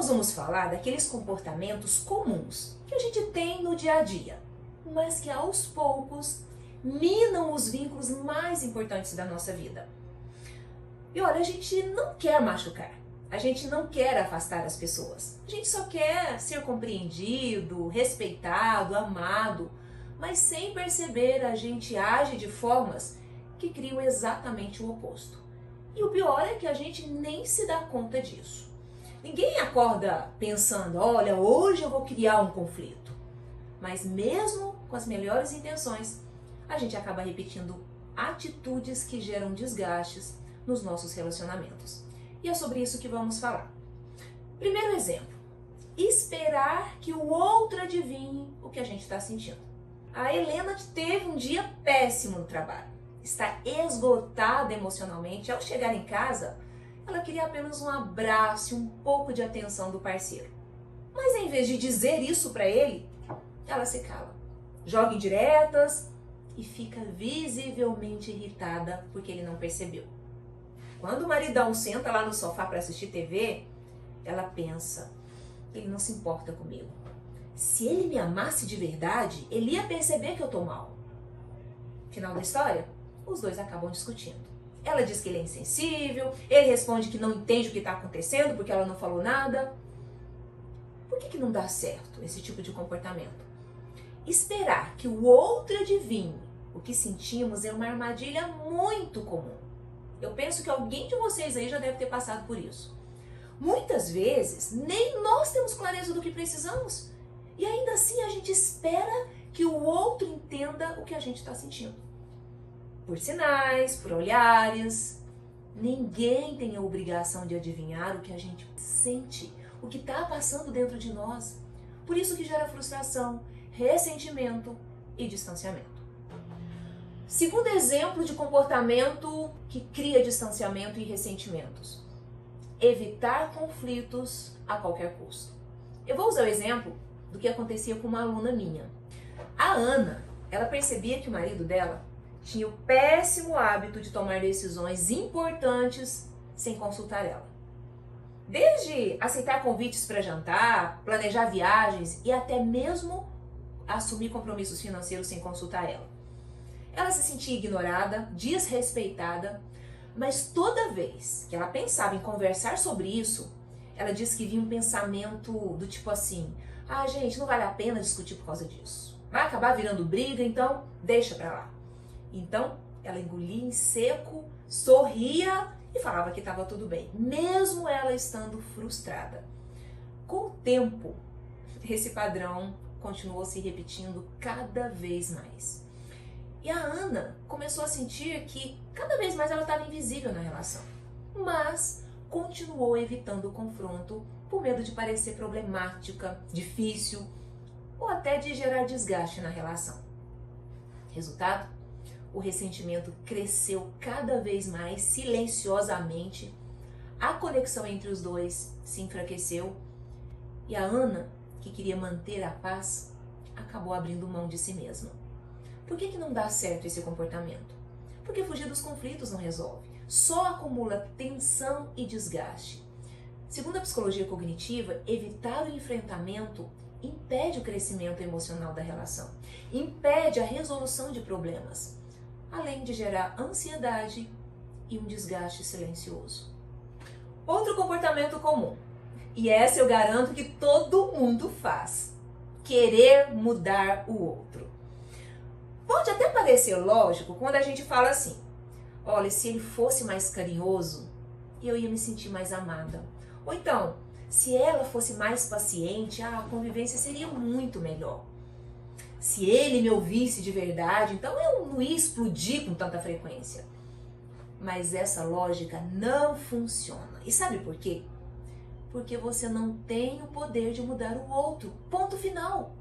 nós vamos falar daqueles comportamentos comuns que a gente tem no dia a dia, mas que aos poucos minam os vínculos mais importantes da nossa vida. E olha, a gente não quer machucar, a gente não quer afastar as pessoas, a gente só quer ser compreendido, respeitado, amado, mas sem perceber a gente age de formas que criam exatamente o oposto. E o pior é que a gente nem se dá conta disso. Ninguém acorda pensando, olha, hoje eu vou criar um conflito. Mas mesmo com as melhores intenções, a gente acaba repetindo atitudes que geram desgastes nos nossos relacionamentos. E é sobre isso que vamos falar. Primeiro exemplo, esperar que o outro adivinhe o que a gente está sentindo. A Helena teve um dia péssimo no trabalho. Está esgotada emocionalmente. Ao chegar em casa, ela queria apenas um abraço e um pouco de atenção do parceiro. Mas em vez de dizer isso para ele, ela se cala, joga indiretas e fica visivelmente irritada porque ele não percebeu. Quando o maridão senta lá no sofá para assistir TV, ela pensa, ele não se importa comigo. Se ele me amasse de verdade, ele ia perceber que eu tô mal. Final da história, os dois acabam discutindo. Ela diz que ele é insensível, ele responde que não entende o que está acontecendo porque ela não falou nada. Por que não dá certo esse tipo de comportamento? Esperar que o outro adivinhe o que sentimos é uma armadilha muito comum. Eu penso que alguém de vocês aí já deve ter passado por isso. Muitas vezes, nem nós temos clareza do que precisamos. E ainda assim a gente espera que o outro entenda o que a gente está sentindo. Por sinais, por olhares. Ninguém tem a obrigação de adivinhar o que a gente sente, o que está passando dentro de nós. Por isso que gera frustração, ressentimento e distanciamento. Segundo exemplo de comportamento que cria distanciamento e ressentimentos. Evitar conflitos a qualquer custo. Eu vou usar o exemplo do que acontecia com uma aluna minha. A Ana, ela percebia que o marido dela tinha o péssimo hábito de tomar decisões importantes sem consultar ela. Desde aceitar convites para jantar, planejar viagens e até mesmo assumir compromissos financeiros sem consultar ela. Ela se sentia ignorada, desrespeitada, mas toda vez que ela pensava em conversar sobre isso, ela disse que vinha um pensamento do tipo assim, gente, não vale a pena discutir por causa disso. Vai acabar virando briga, então deixa pra lá. Então, ela engolia em seco, sorria e falava que estava tudo bem, mesmo ela estando frustrada. Com o tempo, esse padrão continuou se repetindo cada vez mais. E a Ana começou a sentir que cada vez mais ela estava invisível na relação, mas continuou evitando o confronto por medo de parecer problemática, difícil ou até de gerar desgaste na relação. Resultado? O ressentimento cresceu cada vez mais silenciosamente, a conexão entre os dois se enfraqueceu e a Ana, que queria manter a paz, acabou abrindo mão de si mesma. Por que não dá certo esse comportamento? Porque fugir dos conflitos não resolve, só acumula tensão e desgaste. Segundo a psicologia cognitiva, evitar o enfrentamento impede o crescimento emocional da relação, impede a resolução de problemas, além de gerar ansiedade e um desgaste silencioso. Outro comportamento comum, e essa eu garanto que todo mundo faz, querer mudar o outro. Pode até parecer lógico quando a gente fala assim, olha, se ele fosse mais carinhoso, eu ia me sentir mais amada. Ou então, se ela fosse mais paciente, a convivência seria muito melhor. Se ele me ouvisse de verdade, então eu não ia explodir com tanta frequência. Mas essa lógica não funciona. E sabe por quê? Porque você não tem o poder de mudar o outro. Ponto final.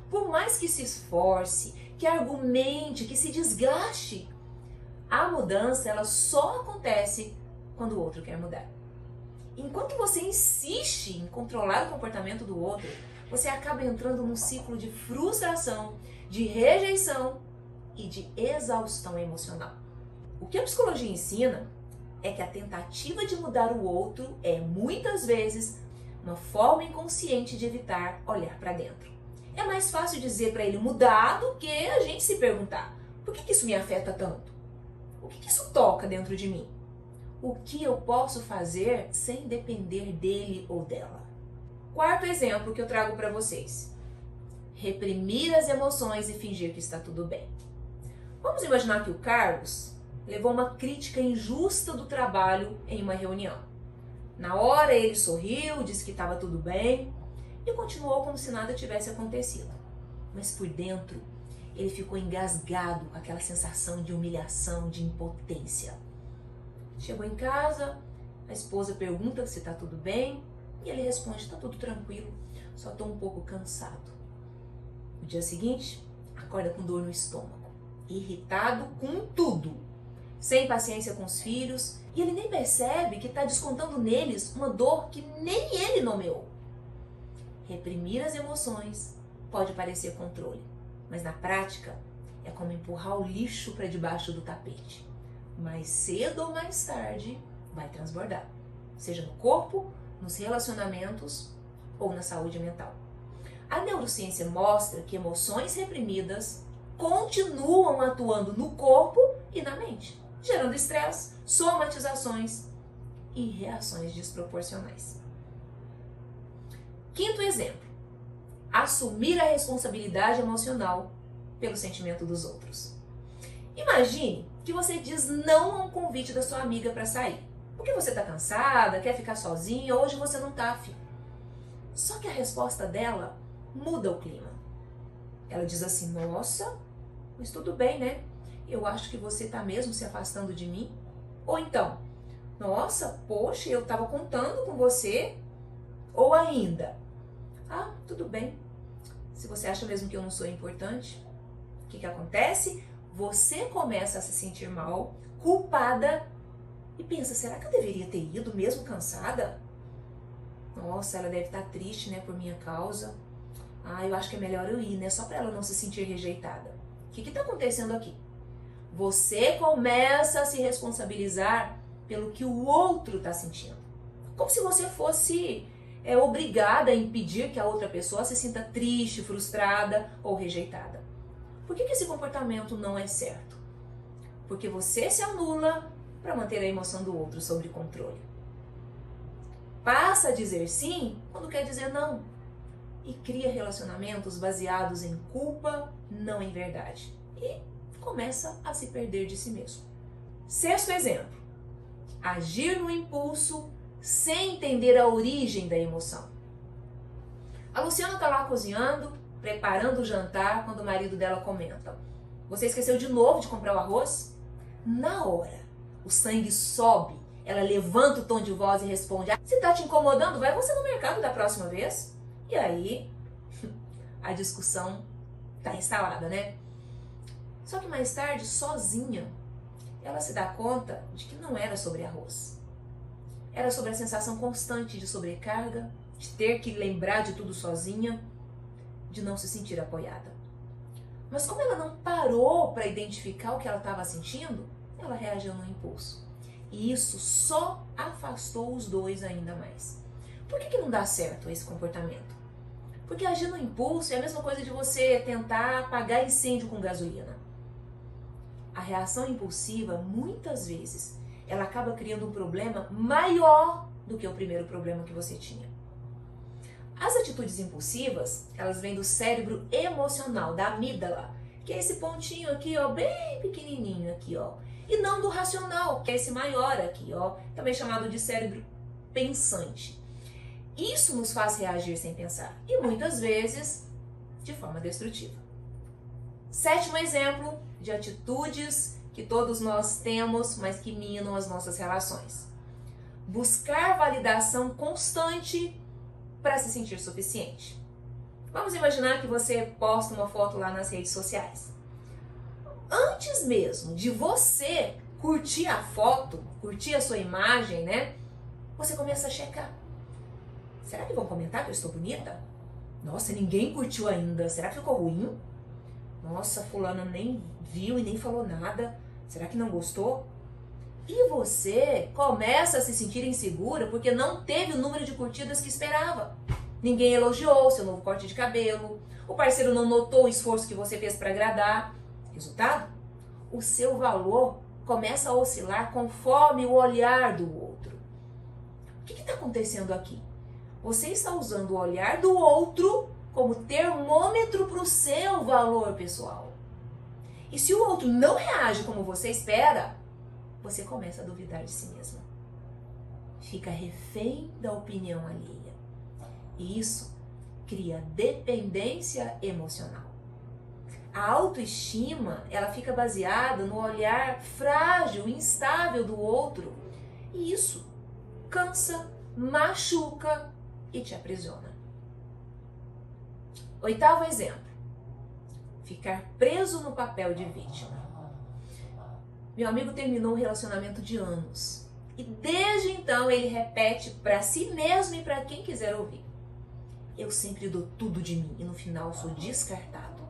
Por mais que se esforce, que argumente, que se desgaste, a mudança ela só acontece quando o outro quer mudar. Enquanto você insiste em controlar o comportamento do outro, você acaba entrando num ciclo de frustração, de rejeição e de exaustão emocional. O que a psicologia ensina é que a tentativa de mudar o outro é, muitas vezes, uma forma inconsciente de evitar olhar para dentro. É mais fácil dizer para ele mudar do que a gente se perguntar: por que isso me afeta tanto? O que isso toca dentro de mim? O que eu posso fazer sem depender dele ou dela? Quarto exemplo que eu trago para vocês: reprimir as emoções e fingir que está tudo bem. Vamos imaginar que o Carlos levou uma crítica injusta do trabalho em uma reunião. Na hora ele sorriu, disse que estava tudo bem e continuou como se nada tivesse acontecido. Mas por dentro ele ficou engasgado com aquela sensação de humilhação, de impotência. Chegou em casa, a esposa pergunta se está tudo bem e ele responde: está tudo tranquilo, só estou um pouco cansado. No dia seguinte, acorda com dor no estômago, irritado com tudo, sem paciência com os filhos, e ele nem percebe que está descontando neles uma dor que nem ele nomeou. Reprimir as emoções pode parecer controle, mas na prática é como empurrar o lixo para debaixo do tapete. Mais cedo ou mais tarde vai transbordar, seja no corpo, nos relacionamentos ou na saúde mental. A neurociência mostra que emoções reprimidas continuam atuando no corpo e na mente, gerando estresse, somatizações e reações desproporcionais. Quinto exemplo: assumir a responsabilidade emocional pelo sentimento dos outros. Imagine que você diz não a um convite da sua amiga para sair, porque você está cansada, quer ficar sozinha, hoje você não está afim. Só que a resposta dela muda o clima. Ela diz assim: nossa, mas tudo bem, né? Eu acho que você está mesmo se afastando de mim. Ou então: nossa, poxa, eu estava contando com você. Ou ainda: ah, tudo bem. Se você acha mesmo que eu não sou importante, o que acontece? Você começa a se sentir mal, culpada, e pensa: será que eu deveria ter ido mesmo cansada? Nossa, ela deve estar triste, né, por minha causa. Ah, eu acho que é melhor eu ir, né, só para ela não se sentir rejeitada. O que está acontecendo aqui? Você começa a se responsabilizar pelo que o outro está sentindo. Como se você fosse obrigada a impedir que a outra pessoa se sinta triste, frustrada ou rejeitada. Por que esse comportamento não é certo? Porque você se anula para manter a emoção do outro sob controle. Passa a dizer sim quando quer dizer não. E cria relacionamentos baseados em culpa, não em verdade. E começa a se perder de si mesmo. Sexto exemplo: agir no impulso sem entender a origem da emoção. A Luciana está lá cozinhando, preparando o jantar, quando o marido dela comenta: você esqueceu de novo de comprar o arroz? Na hora, o sangue sobe, ela levanta o tom de voz e responde: se está te incomodando, vai você no mercado da próxima vez. E aí, a discussão está instalada, né? Só que mais tarde, sozinha, ela se dá conta de que não era sobre arroz. Era sobre a sensação constante de sobrecarga, de ter que lembrar de tudo sozinha, de não se sentir apoiada. Mas como ela não parou para identificar o que ela estava sentindo, ela reagiu no impulso. E isso só afastou os dois ainda mais. Por que não dá certo esse comportamento? Porque agir no impulso é a mesma coisa de você tentar apagar incêndio com gasolina. A reação impulsiva, muitas vezes, ela acaba criando um problema maior do que o primeiro problema que você tinha. As atitudes impulsivas, elas vêm do cérebro emocional, da amígdala, que é esse pontinho aqui, ó, bem pequenininho aqui, ó. E não do racional, que é esse maior aqui, ó, também chamado de cérebro pensante. Isso nos faz reagir sem pensar, e muitas vezes de forma destrutiva. Sétimo exemplo de atitudes que todos nós temos, mas que minam as nossas relações. Buscar validação constante para se sentir suficiente. Vamos imaginar que você posta uma foto lá nas redes sociais. Antes mesmo de você curtir a foto, curtir a sua imagem, né? Você começa a checar. Será que vão comentar que eu estou bonita? Nossa, ninguém curtiu ainda. Será que ficou ruim? Nossa, fulano nem viu e nem falou nada. Será que não gostou? E você começa a se sentir insegura porque não teve o número de curtidas que esperava. Ninguém elogiou o seu novo corte de cabelo, o parceiro não notou o esforço que você fez para agradar. Resultado? O seu valor começa a oscilar conforme o olhar do outro. O que está acontecendo aqui? Você está usando o olhar do outro como termômetro para o seu valor pessoal. E se o outro não reage como você espera, você começa a duvidar de si mesmo. Fica refém da opinião alheia. E isso cria dependência emocional. A autoestima, ela fica baseada no olhar frágil e instável do outro. E isso cansa, machuca e te aprisiona. 8º exemplo. Ficar preso no papel de vítima. Meu amigo terminou um relacionamento de anos. E desde então ele repete para si mesmo e para quem quiser ouvir: eu sempre dou tudo de mim e no final sou descartado.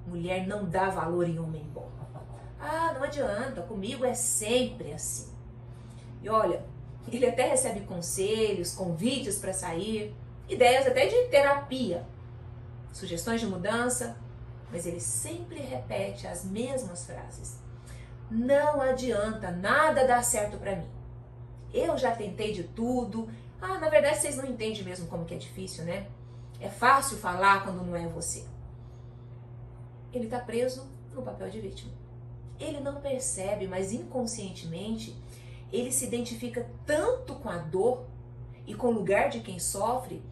Mulher não dá valor em homem bom. Ah, não adianta, comigo é sempre assim. E olha, ele até recebe conselhos, convites para sair, ideias até de terapia, sugestões de mudança, mas ele sempre repete as mesmas frases. Não adianta, nada dá certo para mim. Eu já tentei de tudo. Ah, na verdade vocês não entendem mesmo como que é difícil, né? É fácil falar quando não é você. Ele está preso no papel de vítima. Ele não percebe, mas inconscientemente ele se identifica tanto com a dor e com o lugar de quem sofre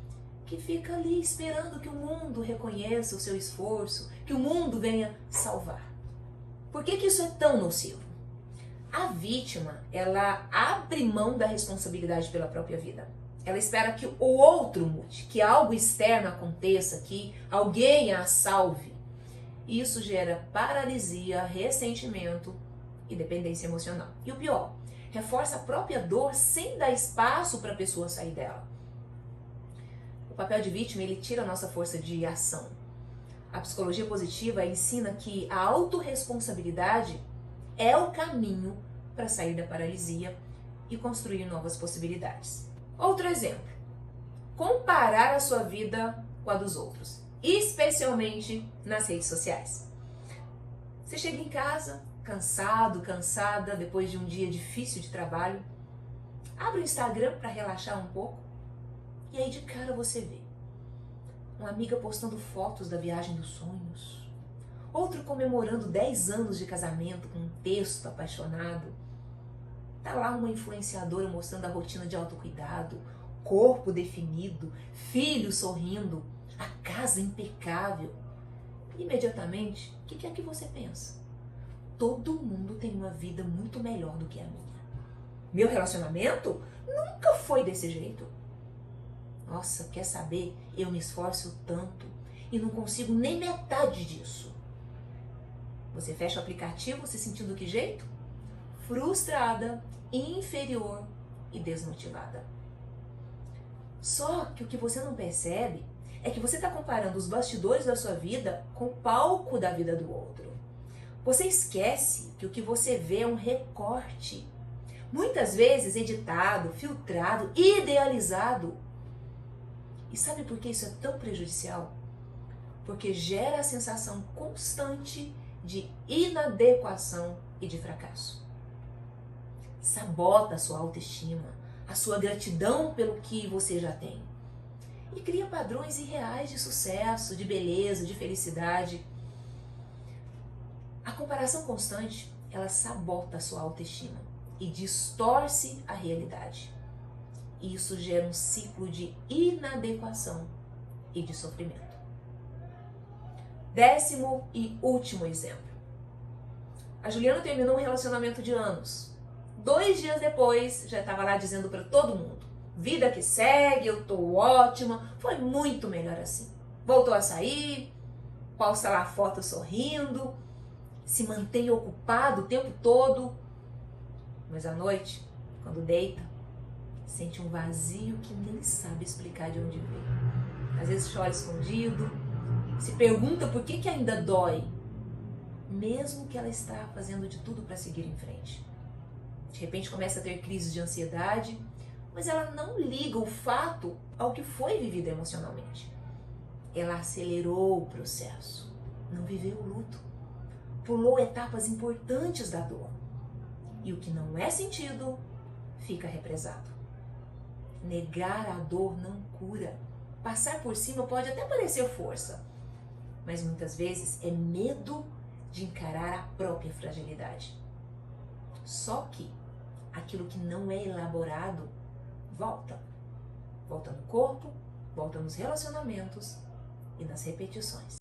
que fica ali esperando que o mundo reconheça o seu esforço, que o mundo venha salvar. Por que isso é tão nocivo? A vítima, ela abre mão da responsabilidade pela própria vida. Ela espera que o outro mude, que algo externo aconteça, que alguém a salve. Isso gera paralisia, ressentimento e dependência emocional. E o pior, reforça a própria dor sem dar espaço para a pessoa sair dela. O papel de vítima, ele tira a nossa força de ação. A psicologia positiva ensina que a autorresponsabilidade é o caminho para sair da paralisia e construir novas possibilidades. Outro exemplo, comparar a sua vida com a dos outros, especialmente nas redes sociais. Você chega em casa, cansado, cansada, depois de um dia difícil de trabalho, abre o Instagram para relaxar um pouco e aí de cara você vê uma amiga postando fotos da viagem dos sonhos, outro comemorando 10 anos de casamento com um texto apaixonado. Tá lá uma influenciadora mostrando a rotina de autocuidado, corpo definido, filho sorrindo, a casa impecável. Imediatamente, o que é que você pensa? Todo mundo tem uma vida muito melhor do que a minha. Meu relacionamento nunca foi desse jeito. Nossa, quer saber? Eu me esforço tanto e não consigo nem metade disso. Você fecha o aplicativo se sentindo que jeito? Frustrada, inferior e desmotivada. Só que o que você não percebe é que você está comparando os bastidores da sua vida com o palco da vida do outro. Você esquece que o que você vê é um recorte, muitas vezes editado, filtrado, idealizado. E sabe por que isso é tão prejudicial? Porque gera a sensação constante de inadequação e de fracasso. Sabota a sua autoestima, a sua gratidão pelo que você já tem. E cria padrões irreais de sucesso, de beleza, de felicidade. A comparação constante, ela sabota a sua autoestima e distorce a realidade. E isso gera um ciclo de inadequação e de sofrimento. 10º e último exemplo. A Juliana terminou um relacionamento de anos. 2 dias depois, já estava lá dizendo para todo mundo: vida que segue, eu tô ótima, foi muito melhor assim. Voltou a sair, posta lá foto sorrindo, se mantém ocupado o tempo todo. Mas à noite, quando deita, sente um vazio que nem sabe explicar de onde veio. Às vezes chora escondido, se pergunta por que ainda dói, mesmo que ela está fazendo de tudo para seguir em frente. De repente começa a ter crises de ansiedade, mas ela não liga o fato ao que foi vivido emocionalmente. Ela acelerou o processo, não viveu o luto, pulou etapas importantes da dor. E o que não é sentido fica represado. Negar a dor não cura. Passar por cima pode até parecer força, mas muitas vezes é medo de encarar a própria fragilidade. Só que aquilo que não é elaborado volta. Volta no corpo, volta nos relacionamentos e nas repetições.